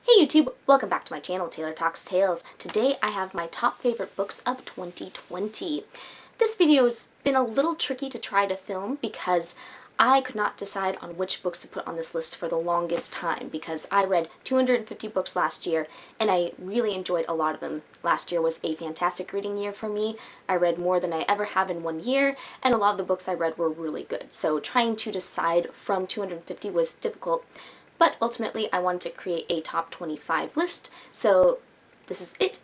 Hey YouTube, welcome back to my channel, Taylor Talks Tales. Today I have my top favorite books of 2020. This video has been a little tricky to try to film because I could not decide on which books to put on this list for the longest time because I read 250 books last year and I really enjoyed a lot of them. Last year was a fantastic reading year for me. I read more than I ever have in one year and a lot of the books I read were really good. So trying to decide from 250 was difficult. But ultimately, I wanted to create a top 25 list, so this is it.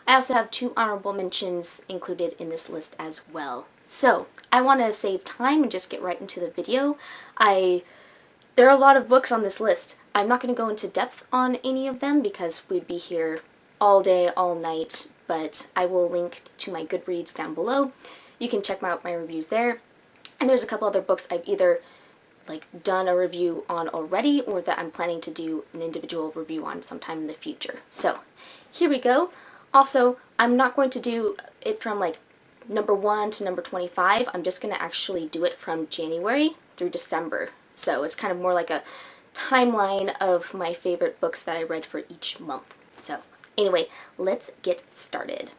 I also have 2 honorable mentions included in this list as well. So, I want to save time and just get right into the video. There are a lot of books on this list. I'm not going to go into depth on any of them because we'd be here all day, all night, but I will link to my Goodreads down below. You can check out my reviews there. And there's a couple other books I've either done a review on already or that I'm planning to do an individual review on sometime in the future. So here we go. Also, I'm not going to do it from number 1 to number 25. I'm just going to actually do it from January through December. So it's kind of more like a timeline of my favorite books that I read for each month. So anyway, let's get started.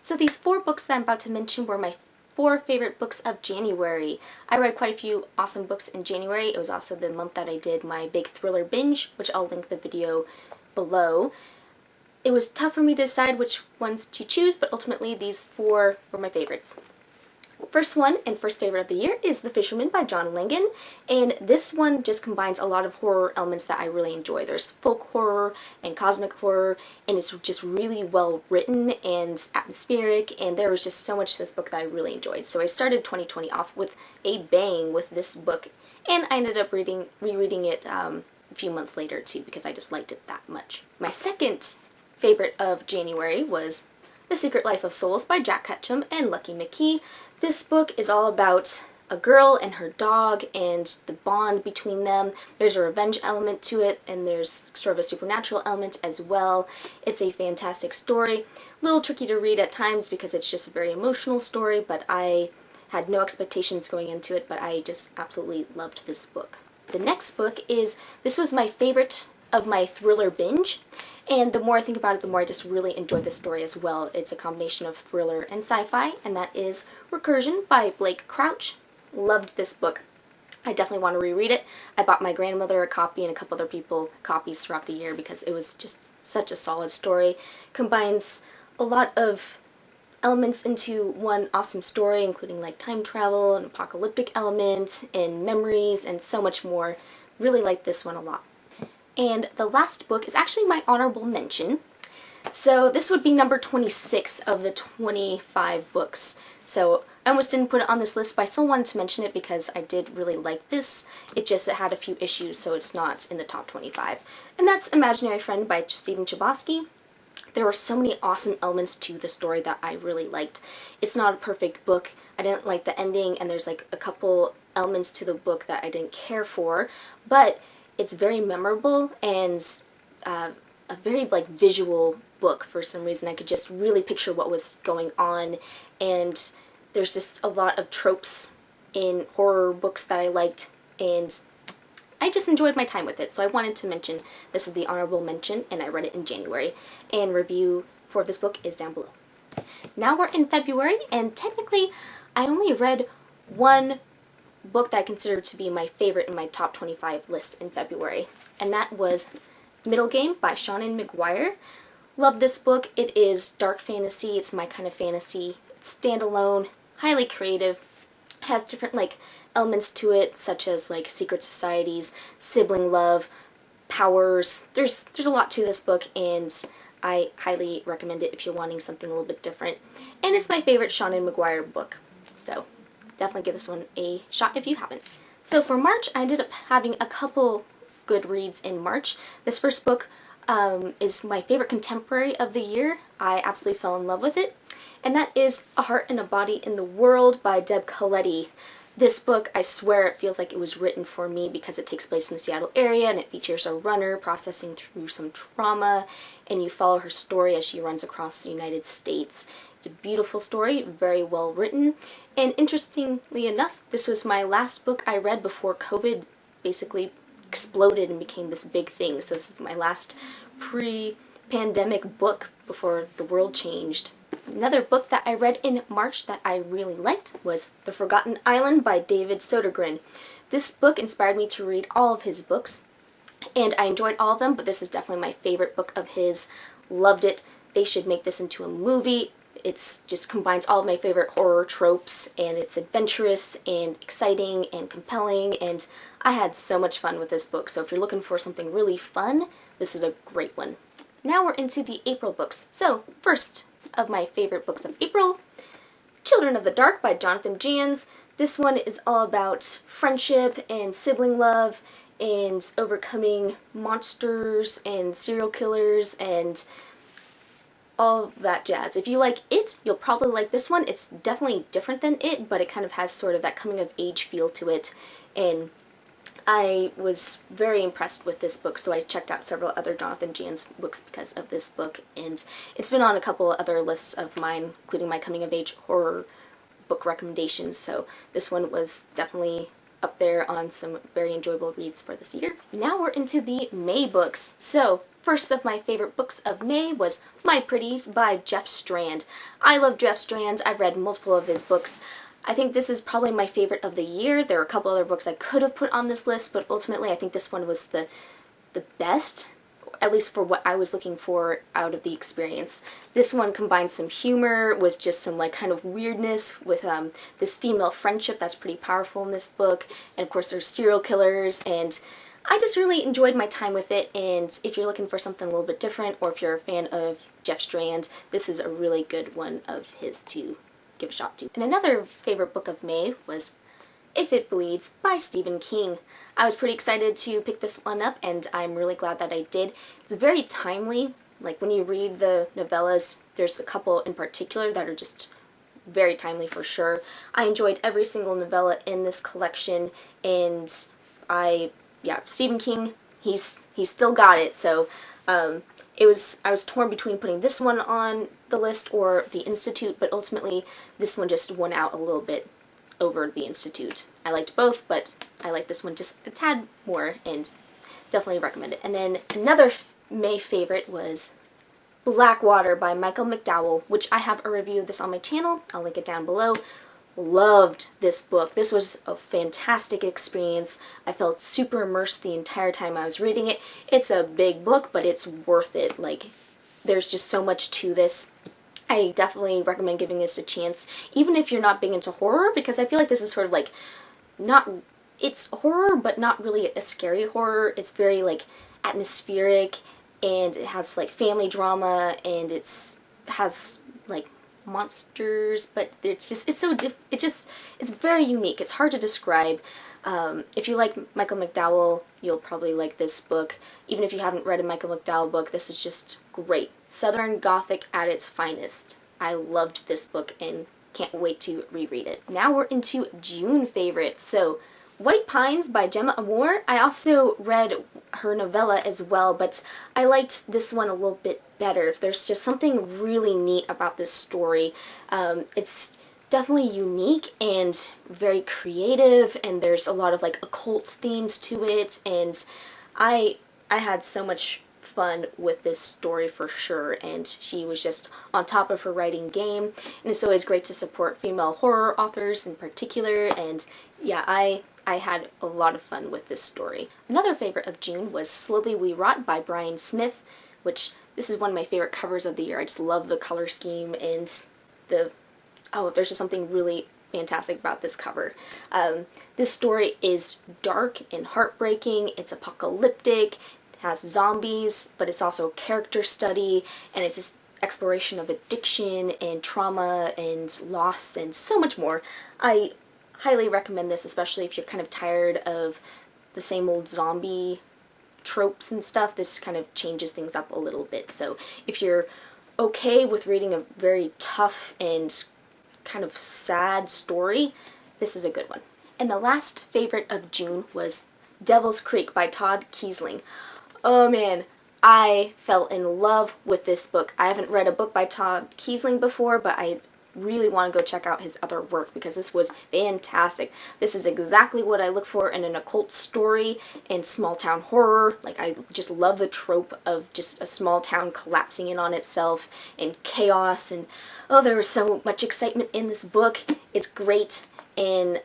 So these 4 books that I'm about to mention were my 4 favorite books of January. I read quite a few awesome books in January. It was also the month that I did my big thriller binge, which I'll link the video below. It was tough for me to decide which ones to choose, but ultimately these 4 were my favorites. First one, and first favorite of the year, is The Fisherman by John Langan, and this one just combines a lot of horror elements that I really enjoy. There's folk horror and cosmic horror, and it's just really well written and atmospheric, and there was just so much to this book that I really enjoyed. So I started 2020 off with a bang with this book, and I ended up rereading it a few months later too because I just liked it that much. My second favorite of January was The Secret Life of Souls by Jack Ketchum and Lucky McKee. This book is all about a girl and her dog and the bond between them. There's a revenge element to it and there's sort of a supernatural element as well. It's a fantastic story. A little tricky to read at times because it's just a very emotional story, but I had no expectations going into it, but I just absolutely loved this book. The next book this was my favorite of my thriller binge, and the more I think about it, the more I just really enjoy the story as well. It's a combination of thriller and sci-fi, and that is Recursion by Blake Crouch. Loved this book. I definitely want to reread it. I bought my grandmother a copy and a couple other people copies throughout the year because it was just such a solid story. Combines a lot of elements into one awesome story, including time travel, an apocalyptic element, and memories, and so much more. Really like this one a lot. And the last book is actually my honorable mention. So this would be number 26 of the 25 books. So I almost didn't put it on this list, but I still wanted to mention it because I did really like this. It had a few issues, so it's not in the top 25. And that's Imaginary Friend by Chbosky. There were so many awesome elements to the story that I really liked. It's not a perfect book. I didn't like the ending, and there's a couple elements to the book that I didn't care for, but it's very memorable and a very visual book for some reason. I could just really picture what was going on, and there's just a lot of tropes in horror books that I liked, and I just enjoyed my time with it. So I wanted to mention this is the honorable mention, and I read it in January, and review for this book is down below. Now we're in February, and technically I only read one book that I consider to be my favorite in my top 25 list in February, and that was Middlegame by Seanan McGuire. Love this book. It is dark fantasy. It's my kind of fantasy. It's standalone, highly creative, has different elements to it, such as secret societies, sibling love, powers. There's a lot to this book, and I highly recommend it if you're wanting something a little bit different. And it's my favorite Seanan McGuire book, so definitely give this one a shot if you haven't. So for March, I ended up having a couple good reads in March. This first book is my favorite contemporary of the year. I absolutely fell in love with it, and that is A Heart and a Body in the World by Caletti. This book, I swear it feels like it was written for me because it takes place in the Seattle area and it features a runner processing through some trauma, and you follow her story as she runs across the United States. It's a beautiful story, very well written, and interestingly enough, this was my last book I read before COVID basically exploded and became this big thing. So this is my last pre-pandemic book before the world changed. Another book that I read in March that I really liked was The Forgotten Island by David Sodergren. This book inspired me to read all of his books, and I enjoyed all of them, but this is definitely my favorite book of his. Loved it. They should make this into a movie. It's just combines all of my favorite horror tropes, and it's adventurous and exciting and compelling, and I had so much fun with this book. So if you're looking for something really fun, this is a great one. Now we're into the April books. So first of my favorite books of April, Children of the Dark by Jonathan Janz. This one is all about friendship and sibling love and overcoming monsters and serial killers and all that jazz. If you like It, you'll probably like this one. It's definitely different than It, but it kind of has sort of that coming of age feel to it, and I was very impressed with this book, so I checked out several other Jonathan Janz books because of this book, and it's been on a couple other lists of mine, including my coming of age horror book recommendations, so this one was definitely up there on some very enjoyable reads for this year. Now we're into the May books. So first of my favorite books of May was My Pretties by Jeff Strand. I love Jeff Strand. I've read multiple of his books. I think this is probably my favorite of the year. There are a couple other books I could have put on this list, but ultimately I think this one was the best, at least for what I was looking for out of the experience. This one combines some humor with just some like kind of weirdness with this female friendship that's pretty powerful in this book, and of course there's serial killers, and I just really enjoyed my time with it, and if you're looking for something a little bit different, or if you're a fan of Jeff Strand, this is a really good one of his to give a shot to. And another favorite book of May was If It Bleeds by Stephen King. I was pretty excited to pick this one up, and I'm really glad that I did. It's very timely. Like when you read the novellas, there's a couple in particular that are just very timely for sure. I enjoyed every single novella in this collection, and Stephen King, he's still got it, so I was torn between putting this one on the list or The Institute, but ultimately this one just won out a little bit over The Institute. I liked both, but I like this one just a tad more, and definitely recommend it. And then another May favorite was Blackwater by Michael McDowell, which I have a review of this on my channel. I'll link it down below. Loved this book. This was a fantastic experience. I felt super immersed the entire time I was reading it. It's a big book, but it's worth it. Like, there's just so much to this. I definitely recommend giving this a chance, even if you're not big into horror, because I feel like this is sort of like, it's horror, but not really a scary horror. It's very like atmospheric, and it has like family drama, and it has like monsters, but it's very unique. It's hard to describe. If you like Michael McDowell, you'll probably like this book. Even if you haven't read a Michael McDowell book, this is just great. Southern Gothic at its finest. I loved this book and can't wait to reread it. Now we're into June favorites. So White Pines by Gemma Amor. I also read her novella as well, but I liked this one a little bit better. There's just something really neat about this story. It's definitely unique and very creative, and there's a lot of like occult themes to it, and I had so much fun with this story for sure, and she was just on top of her writing game, and it's always great to support female horror authors in particular, and yeah, I had a lot of fun with this story. Another favorite of June was Slowly We Rot by Brian Smith, which this is one of my favorite covers of the year. I just love the color scheme, and there's just something really fantastic about this cover. This story is dark and heartbreaking. It's apocalyptic, it has zombies, but it's also a character study, and it's this exploration of addiction and trauma and loss and so much more. I highly recommend this, especially if you're kind of tired of the same old zombie tropes and stuff. This kind of changes things up a little bit. So if you're okay with reading a very tough and kind of sad story, this is a good one. And the last favorite of June was Devil's Creek by Todd Keisling. Oh man, I fell in love with this book. I haven't read a book by Todd Keisling before, but I really want to go check out his other work because this was fantastic. This is exactly what I look for in an occult story and small town horror. Like, I just love the trope of just a small town collapsing in on itself and chaos, and oh, there was so much excitement in this book. It's great, and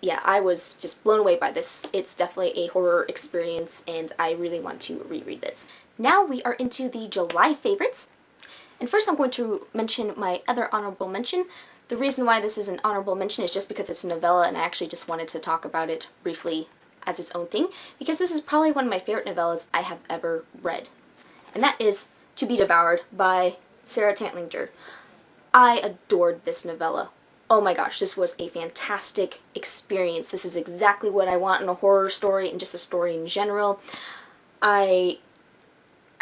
yeah, I was just blown away by this. It's definitely a horror experience, and I really want to reread this. Now we are into the July favorites. And first I'm going to mention my other honorable mention. The reason why this is an honorable mention is just because it's a novella, and I actually just wanted to talk about it briefly as its own thing, because this is probably one of my favorite novellas I have ever read. And that is To Be Devoured by Sarah Tantlinger. I adored this novella. Oh my gosh, this was a fantastic experience. This is exactly what I want in a horror story and just a story in general. I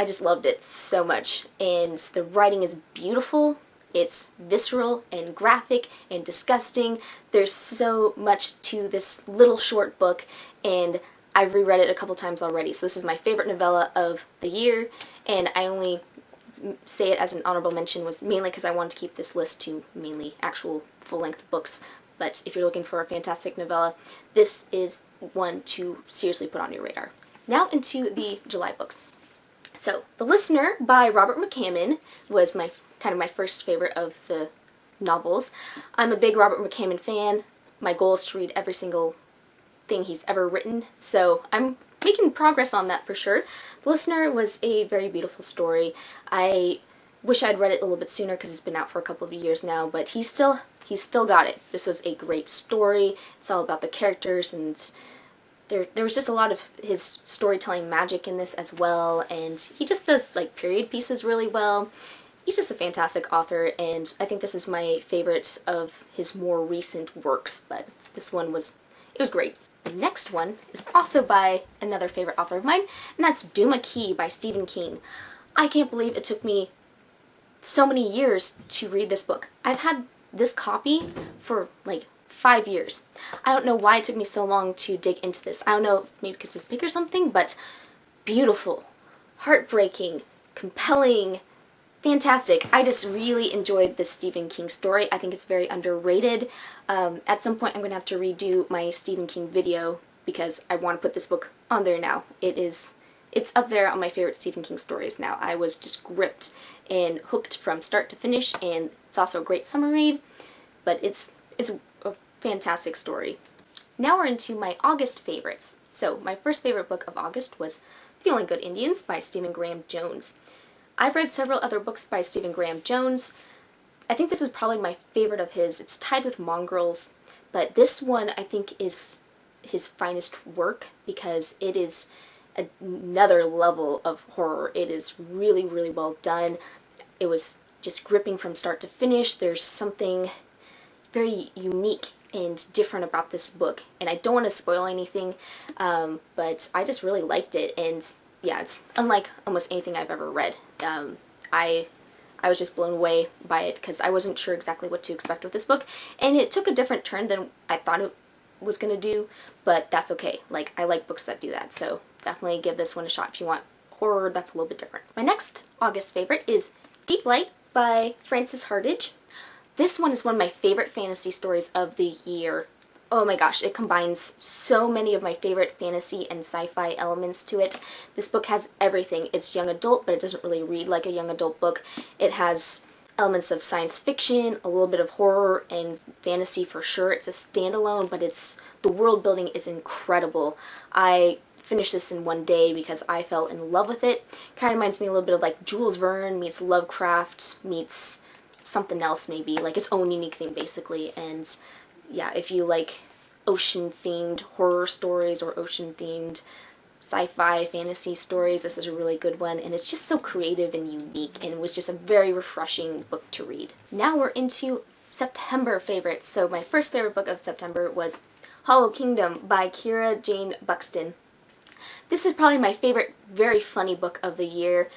just loved it so much, and the writing is beautiful. It's visceral and graphic and disgusting. There's so much to this little short book, and I've reread it a couple times already. So this is my favorite novella of the year, and I only say it as an honorable mention was mainly because I wanted to keep this list to mainly actual full-length books. But if you're looking for a fantastic novella, this is one to seriously put on your radar. Now into the July books. So, The Listener by Robert McCammon was kind of my first favorite of the novels. I'm a big Robert McCammon fan. My goal is to read every single thing he's ever written, so I'm making progress on that for sure. The Listener was a very beautiful story. I wish I'd read it a little bit sooner because it's been out for a couple of years now, but he's still got it. This was a great story. It's all about the characters, and there was just a lot of his storytelling magic in this as well, and he just does like period pieces really well. He's just a fantastic author, and I think this is my favorite of his more recent works, but this one was great. The next one is also by another favorite author of mine, and that's Duma Key by Stephen King. I can't believe it took me so many years to read this book. I've had this copy for like 5 years. I don't know why it took me so long to dig into this. I don't know, maybe because it was big or something, but beautiful, heartbreaking, compelling, fantastic. I just really enjoyed this Stephen King story. I think it's very underrated. At some point I'm going to have to redo my Stephen King video because I want to put this book on there now. It's up there on my favorite Stephen King stories now. I was just gripped and hooked from start to finish, and it's also a great summer read, but it's a fantastic story. Now we're into my August favorites. So my first favorite book of August was The Only Good Indians by Stephen Graham Jones. I've read several other books by Stephen Graham Jones. I think this is probably my favorite of his. It's tied with Mongrels, but this one I think is his finest work because it is another level of horror. It is really, really well done. It was just gripping from start to finish. There's something very unique and different about this book, and I don't want to spoil anything, but I just really liked it, and yeah, it's unlike almost anything I've ever read. I was just blown away by it because I wasn't sure exactly what to expect with this book, and it took a different turn than I thought it was going to do, but that's okay. Like, I like books that do that, so definitely give this one a shot if you want horror that's a little bit different. My next August favorite is Deep Light by Frances Hardage. This one is one of my favorite fantasy stories of the year. Oh my gosh, it combines so many of my favorite fantasy and sci-fi elements to it. This book has everything. It's young adult, but it doesn't really read like a young adult book. It has elements of science fiction, a little bit of horror, and fantasy for sure. It's a standalone, but the world building is incredible. I finished this in one day because I fell in love with it. Kind of reminds me a little bit of like Jules Verne meets Lovecraft meets something else maybe, like its own unique thing basically. And yeah, if you like ocean-themed horror stories or ocean-themed sci-fi fantasy stories, this is a really good one, and it's just so creative and unique, and it was just a very refreshing book to read. Now we're into September favorites. So my first favorite book of September was Hollow Kingdom by Kira Jane Buxton. This is probably my favorite very funny book of the year.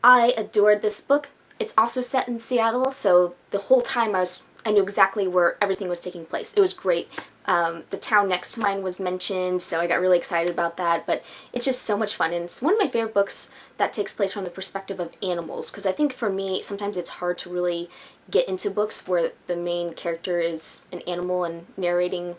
I adored this book. It's also set in Seattle, so the whole time I knew exactly where everything was taking place. It was great. The town next to mine was mentioned, so I got really excited about that, but it's just so much fun, and it's one of my favorite books that takes place from the perspective of animals, because I think for me, sometimes it's hard to really get into books where the main character is an animal and narrating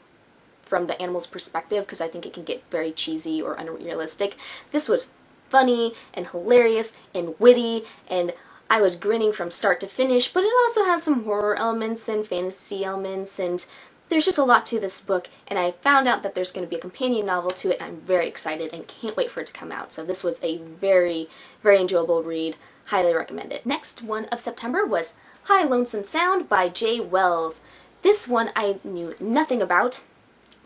from the animal's perspective, because I think it can get very cheesy or unrealistic. This was funny and hilarious and witty, and I was grinning from start to finish, but it also has some horror elements and fantasy elements, and there's just a lot to this book, and I found out that there's going to be a companion novel to it, and I'm very excited and can't wait for it to come out. So this was a very, very enjoyable read. Highly recommend it. Next one of September was High Lonesome Sound by J. Wells. This one I knew nothing about.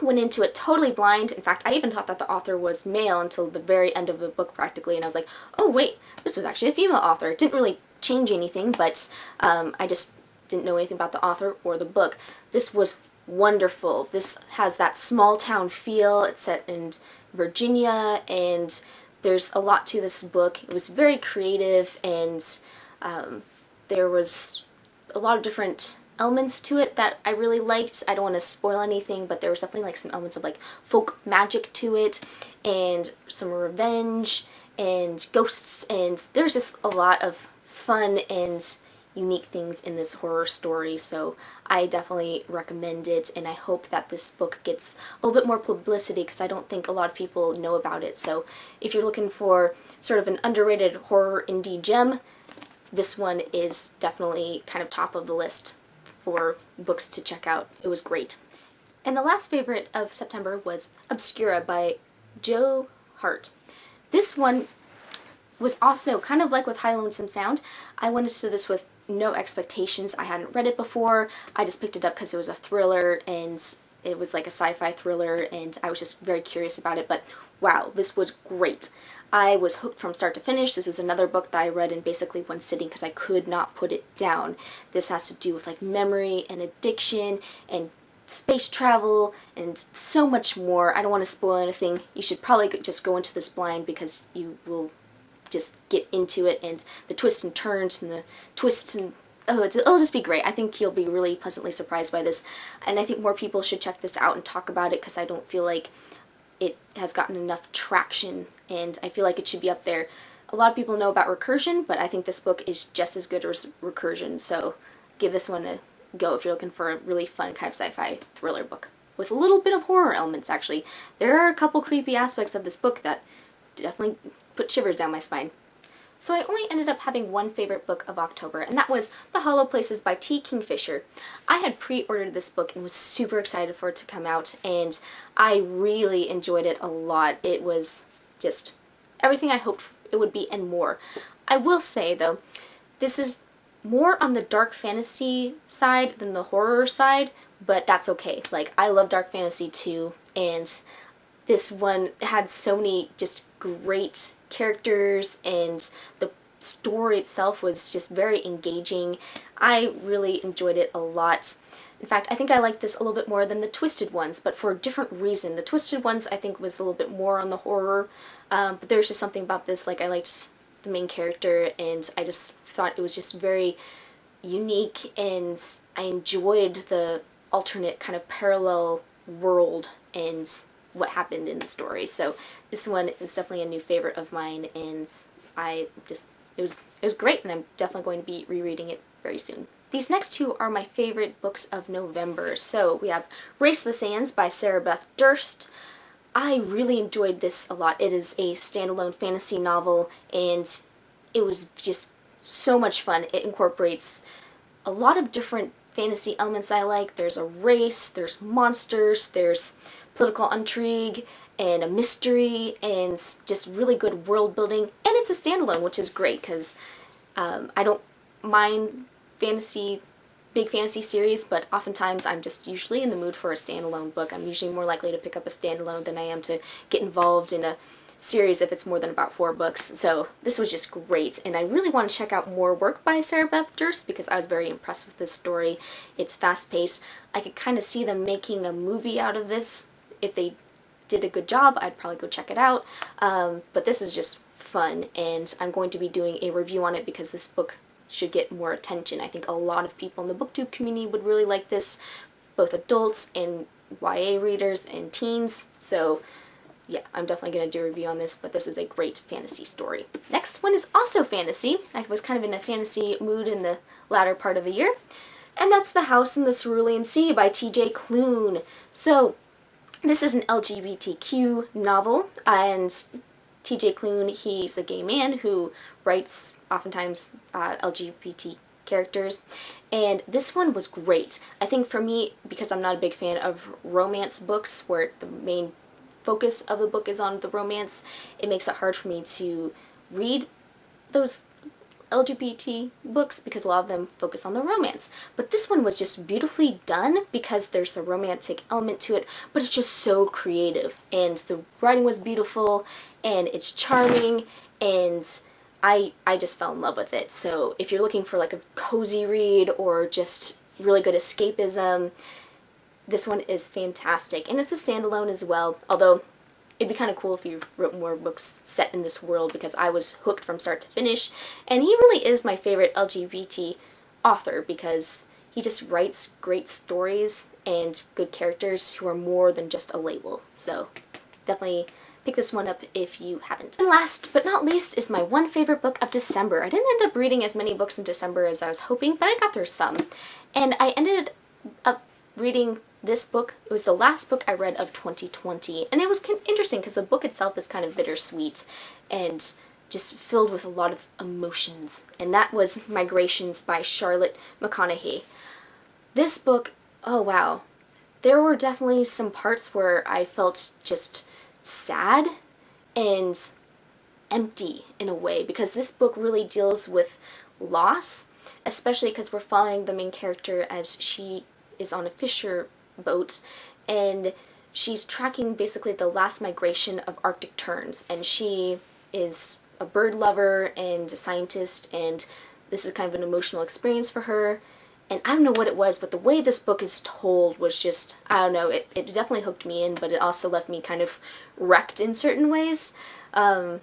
Went into it totally blind. In fact, I even thought that the author was male until the very end of the book practically, and I was like, oh wait, this was actually a female author. It didn't really change anything, but I just didn't know anything about the author or the book. This was wonderful. This has that small town feel. It's set in Virginia, and there's a lot to this book. It was very creative, and there was a lot of different elements to it that I really liked. I don't want to spoil anything, but there was definitely like some elements of like folk magic to it, and some revenge and ghosts, and there's just a lot of fun and unique things in this horror story, so I definitely recommend it, and I hope that this book gets a little bit more publicity because I don't think a lot of people know about it. So if you're looking for sort of an underrated horror indie gem, this one is definitely kind of top of the list for books to check out. It was great. And the last favorite of September was Obscura by Joe Hart. This one was also kind of like with High Lonesome Sound. I went into this with no expectations. I hadn't read it before. I just picked it up because it was a thriller, and it was like a sci-fi thriller, and I was just very curious about it, but wow, this was great. I was hooked from start to finish. This was another book that I read in basically one sitting because I could not put it down. This has to do with like memory and addiction and space travel and so much more. I don't want to spoil anything. You should probably just go into this blind because you will just get into it, and the twists and turns and the twists, and it'll just be great. I think you'll be really pleasantly surprised by this, and I think more people should check this out and talk about it because I don't feel like it has gotten enough traction, and I feel like it should be up there. A lot of people know about Recursion, but I think this book is just as good as Recursion, so give this one a go if you're looking for a really fun kind of sci-fi thriller book with a little bit of horror elements. Actually, there are a couple creepy aspects of this book that definitely put shivers down my spine. So I only ended up having one favorite book of October, and that was The Hollow Places by T. Kingfisher. I had pre-ordered this book and was super excited for it to come out, and I really enjoyed it a lot. It was just everything I hoped it would be and more. I will say though, this is more on the dark fantasy side than the horror side, but that's okay. Like, I love dark fantasy too, and this one had so many just great characters, and the story itself was just very engaging. I really enjoyed it a lot. In fact, I think I liked this a little bit more than the Twisted ones, but for a different reason. The Twisted ones I think was a little bit more on the horror, but there's just something about this, like I liked the main character, and I just thought it was just very unique, and I enjoyed the alternate kind of parallel world and what happened in the story. So this one is definitely a new favorite of mine, and it was great, and I'm definitely going to be rereading it very soon. These next two are my favorite books of November. So we have Race the Sands by Sarah Beth Durst. I really enjoyed this a lot. It is a standalone fantasy novel, and it was just so much fun. It incorporates a lot of different fantasy elements I like. There's a race, there's monsters, there's political intrigue, and a mystery, and just really good world building. And it's a standalone, which is great because I don't mind big fantasy series, but oftentimes I'm just usually in the mood for a standalone book. I'm usually more likely to pick up a standalone than I am to get involved in a series if it's more than about 4 books. So this was just great, and I really want to check out more work by Sarah Beth Durst because I was very impressed with this story. It's fast-paced. I could kind of see them making a movie out of this. If they did a good job, I'd probably go check it out, but this is just fun, and I'm going to be doing a review on it because this book should get more attention. I think a lot of people in the booktube community would really like this, both adults and YA readers and teens, so yeah, I'm definitely going to do a review on this, but this is a great fantasy story. Next one is also fantasy. I was kind of in a fantasy mood in the latter part of the year, and that's The House in the Cerulean Sea by T.J. Klune. So this is an LGBTQ novel, and T.J. Klune, he's a gay man who writes oftentimes LGBT characters, and this one was great. I think for me, because I'm not a big fan of romance books where the main focus of the book is on the romance, it makes it hard for me to read those LGBT books because a lot of them focus on the romance. But this one was just beautifully done because there's the romantic element to it, but it's just so creative, and the writing was beautiful, and it's charming, and I just fell in love with it. So if you're looking for like a cozy read or just really good escapism, this one is fantastic. And it's a standalone as well, although it'd be kind of cool if you wrote more books set in this world, because I was hooked from start to finish. And he really is my favorite LGBT author because he just writes great stories and good characters who are more than just a label. So definitely pick this one up if you haven't. And last but not least is my one favorite book of December. I didn't end up reading as many books in December as I was hoping, but I got through some. And I ended up reading this book. It was the last book I read of 2020, and it was interesting because the book itself is kind of bittersweet and just filled with a lot of emotions, and that was Migrations by Charlotte McConaughey. This book, oh wow, there were definitely some parts where I felt just sad and empty in a way, because this book really deals with loss, especially because we're following the main character as she is on a fisher boat, and she's tracking basically the last migration of Arctic terns, and she is a bird lover and a scientist, and this is kind of an emotional experience for her. And I don't know what it was, but the way this book is told was just, I don't know, it definitely hooked me in, but it also left me kind of wrecked in certain ways. And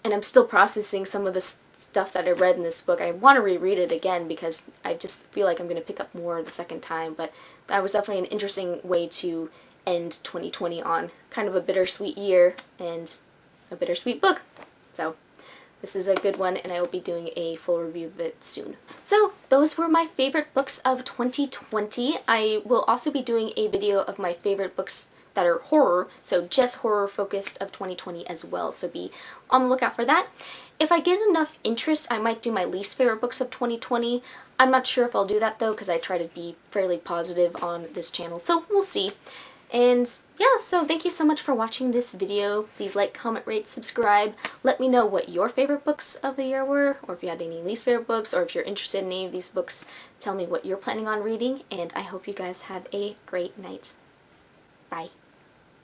I'm still processing some of the stuff that I read in this book. I want to reread it again because I just feel like I'm going to pick up more the second time, but that was definitely an interesting way to end 2020 on. Kind of a bittersweet year and a bittersweet book. So this is a good one, and I will be doing a full review of it soon. So those were my favorite books of 2020. I will also be doing a video of my favorite books that are horror, so just horror focused of 2020 as well, so be on the lookout for that. If I get enough interest, I might do my least favorite books of 2020. I'm not sure if I'll do that though, because I try to be fairly positive on this channel, so we'll see. And yeah, so thank you so much for watching this video. Please like, comment, rate, subscribe. Let me know what your favorite books of the year were, or if you had any least favorite books, or if you're interested in any of these books, tell me what you're planning on reading, and I hope you guys have a great night. Bye.